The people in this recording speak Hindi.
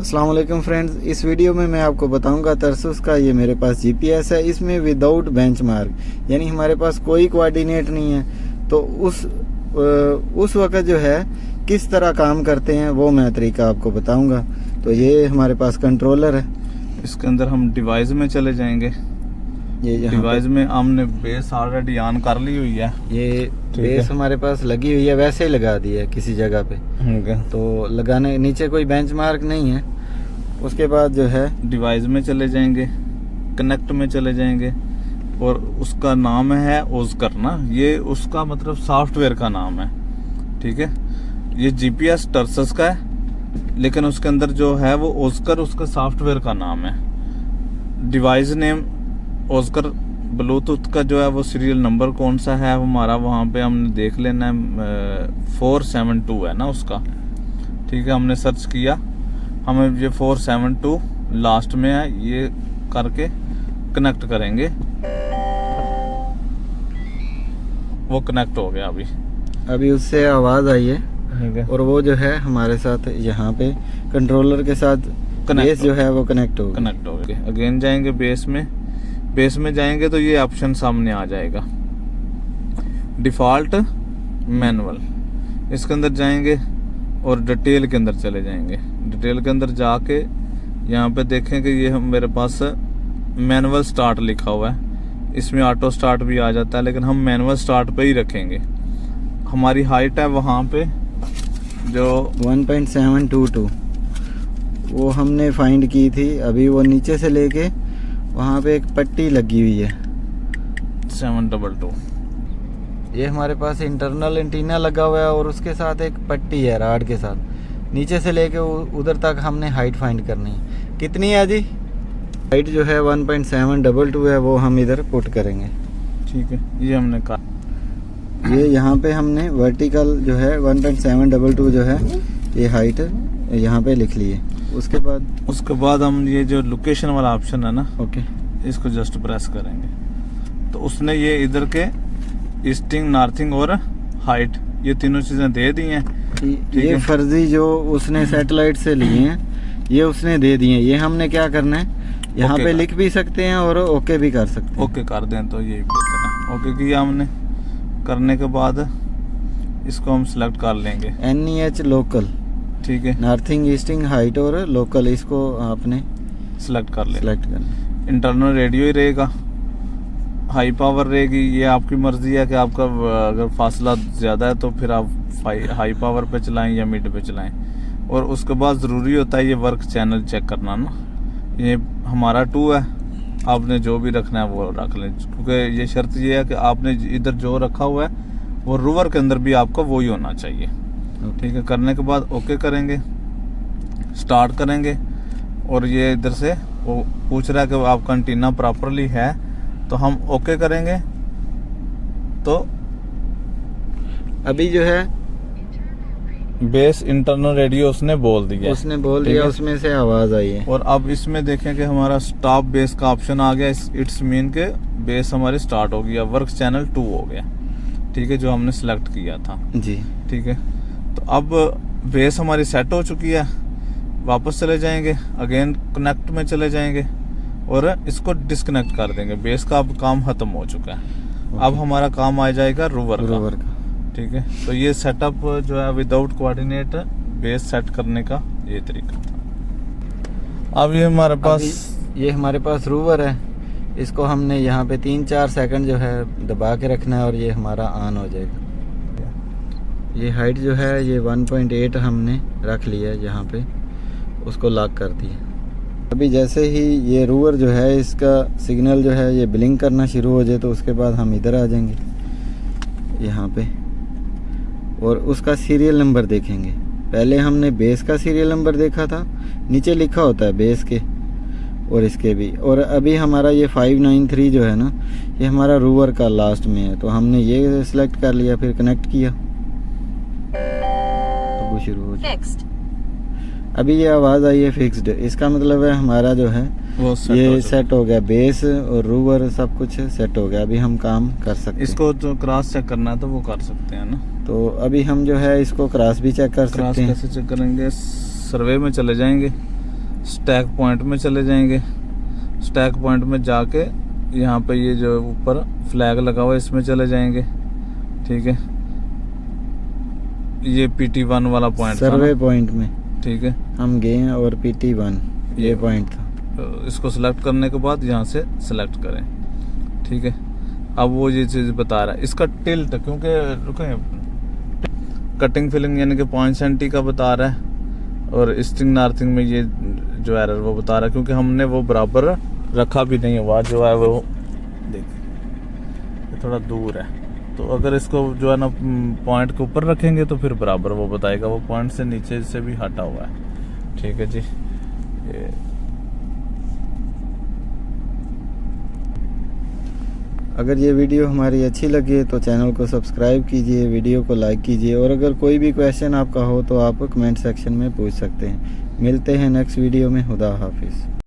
अस्सलाम वालेकुम फ्रेंड्स, इस वीडियो में मैं आपको बताऊंगा तरसुस का ये मेरे पास जीपीएस है। इसमें विदाउट बेंचमार्क यानी हमारे पास कोई कोऑर्डिनेट नहीं है, तो उस वक्त जो है किस तरह काम करते हैं वो मैं तरीका आपको बताऊंगा। तो ये हमारे पास कंट्रोलर है, इसके अंदर हम डिवाइस में चले जाएंगे। ये डिवाइस में हमने बेस ऑलरेडी ऑन कर ली हुई है। ये बेस हमारे पास लगी हुई है, वैसे ही लगा दी है किसी जगह पे, तो लगाने नीचे कोई बेंचमार्क नहीं है। उसके बाद जो है डिवाइस में चले जाएंगे, कनेक्ट में चले जाएंगे और उसका नाम है ओस्कर ना, ये उसका मतलब सॉफ्टवेयर का नाम है। ठीक है, ये जीपीएस टर्सस का है, लेकिन उसके अंदर जो है वो ओस्कर उसका सॉफ्टवेयर का नाम है। डिवाइस नेम ओस्कर, ब्लूटूथ का जो है वो सीरियल नंबर कौन सा है हमारा वहाँ पे हमने देख लेना है। 472 है ना उसका। ठीक है, हमने सर्च किया, हमें ये 472 लास्ट में है, ये करके कनेक्ट करेंगे। वो कनेक्ट हो गया। अभी उससे आवाज़ आई है और वो जो है हमारे साथ यहाँ पे कंट्रोलर के साथ बेस जो है वो कनेक्ट हो गया। अगेन जाएंगे बेस में जाएंगे तो ये ऑप्शन सामने आ जाएगा, डिफॉल्ट मैनुअल। इसके अंदर जाएंगे और डिटेल के अंदर चले जाएंगे। डिटेल के अंदर जाके यहाँ पे देखें कि ये हम मेरे पास मैनुअल स्टार्ट लिखा हुआ है। इसमें ऑटो स्टार्ट भी आ जाता है, लेकिन हम मैनुअल स्टार्ट पे ही रखेंगे। हमारी हाइट है वहाँ पे जो 1.722 वो हमने फाइंड की थी। अभी वो नीचे से लेके वहाँ पे एक पट्टी लगी हुई है 722। ये हमारे पास इंटरनल एंटीना लगा हुआ है और उसके साथ एक पट्टी है राड के साथ। नीचे से लेके उधर तक हमने हाइट फाइंड करनी है। कितनी है जी? हाइट जो है 1.722 है, वो हम इधर पुट करेंगे। ठीक है, ये हमने कहा। ये यहाँ पे हमने वर्टिकल जो है 1.722 जो है ये हाइट यहाँ पे लिख ली है। उसके बाद हम ये जो लोकेशन वाला ऑप्शन है ना, ओके, इसको जस्ट प्रेस करेंगे तो उसने ये इधर के ईस्टिंग, नॉर्थिंग और हाइट ये तीनों चीजें दे दी हैं। ये फर्जी जो उसने सैटेलाइट से लिए हैं ये उसने दे दिए हैं। ये हमने क्या करना है, यहाँ पे लिख भी सकते हैं और ओके भी कर सकते हैं। ओके कर दें तो यही बेहतर है। ओके किया हमने, करने के बाद इसको हम सिलेक्ट कर लेंगे NEH लोकल। ठीक है, नॉर्थिंग, ईस्टिंग, हाइट और लोकल, इसको आपने सिलेक्ट कर करना। इंटरनल रेडियो ही रहेगा, हाई पावर रहेगी। ये आपकी मर्जी है कि आपका अगर फासला ज़्यादा है तो फिर आप हाई पावर पे चलाएं या मिड पे चलाएं। और उसके बाद ज़रूरी होता है ये वर्क चैनल चेक करना ना। ये हमारा 2 है, आपने जो भी रखना है वो रख लें, क्योंकि ये शर्त ये है कि आपने इधर जो रखा हुआ है वो रूवर के अंदर भी आपका वही होना चाहिए। ठीक है, करने के बाद ओके करेंगे, स्टार्ट करेंगे और ये इधर से वो पूछ रहा है कि आपका एंटीना प्रॉपरली है, तो हम ओके करेंगे। तो अभी जो है बेस इंटरनल रेडियो उसने बोल दिया, उसमें से आवाज आई है। और अब इसमें देखें कि हमारा स्टॉप बेस का ऑप्शन आ गया। इट्स मीन के बेस हमारी स्टार्ट हो गया, वर्क चैनल 2 हो गया। ठीक है, जो हमने सिलेक्ट किया था जी। ठीक है, तो अब बेस हमारी सेट हो चुकी है। वापस चले जाएंगे, अगेन कनेक्ट में चले जाएंगे और इसको डिस्कनेक्ट कर देंगे। बेस का अब काम खत्म हो चुका है। अब हमारा काम आ जाएगा रूवर का। ठीक है, तो ये सेटअप जो है विदाउट कोऑर्डिनेट बेस सेट करने का ये तरीका था। अब ये हमारे पास रूवर है। इसको हमने यहाँ पे 3-4 सेकंड जो है दबा के रखना है और ये हमारा ऑन हो जाएगा। ये हाइट जो है ये 1.8 हमने रख लिया है, यहाँ पे उसको लॉक कर दिया। अभी जैसे ही ये रूवर जो है इसका सिग्नल जो है ये ब्लिंक करना शुरू हो जाए तो उसके बाद हम इधर आ जाएंगे यहाँ पे और उसका सीरियल नंबर देखेंगे। पहले हमने बेस का सीरियल नंबर देखा था, नीचे लिखा होता है बेस के और इसके भी। और अभी हमारा ये 593 जो है ना, ये हमारा रूवर का लास्ट में है, तो हमने ये सिलेक्ट कर लिया, फिर कनेक्ट किया तो वो शुरू हो जाए। अभी ये आवाज़ आई है फिक्स्ड, इसका मतलब है हमारा जो है वो सेट हो गया। बेस और रूवर सब कुछ सेट हो गया। अभी हम काम कर सकते हैं। इसको जो क्रॉस चेक करना है तो वो कर सकते हैं ना। तो अभी हम जो है इसको क्रॉस भी चेक कर सकते हैं। कैसे चेक करेंगे? सर्वे में चले जाएंगे, स्टैक पॉइंट में चले जाएंगे। स्टैक पॉइंट में जाके यहाँ पे ये जो ऊपर फ्लैग लगा हुआ है इसमें चले जाएंगे। ठीक है, ये PT1 वाला पॉइंट था सर्वे ना? पॉइंट में ठीक है, हम गए हैं और PT1 ये पॉइंट था। इसको सेलेक्ट करने के बाद यहाँ से सेलेक्ट करें। ठीक है, अब वो ये चीज़ बता रहा है इसका टिल्ट, क्योंकि रुकें, कटिंग फिलिंग यानी कि 5 सेंटी का बता रहा है, और स्टिंग नार्थिंग में ये जो एरर वो बता रहा है, क्योंकि हमने वो बराबर रखा भी नहीं हुआ जो है वो, देखिए थोड़ा दूर है। तो अगर इसको जो है ना पॉइंट के ऊपर रखेंगे तो फिर बराबर वो बताएगा, वो पॉइंट से नीचे से भी हटा हुआ है। ठीक है जी, ये अगर ये वीडियो हमारी अच्छी लगी तो चैनल को सब्सक्राइब कीजिए, वीडियो को लाइक कीजिए, और अगर कोई भी क्वेश्चन आपका हो तो आप कमेंट सेक्शन में पूछ सकते हैं। मिलते हैं नेक्स्ट वीडियो में। खुदा हाफिज़।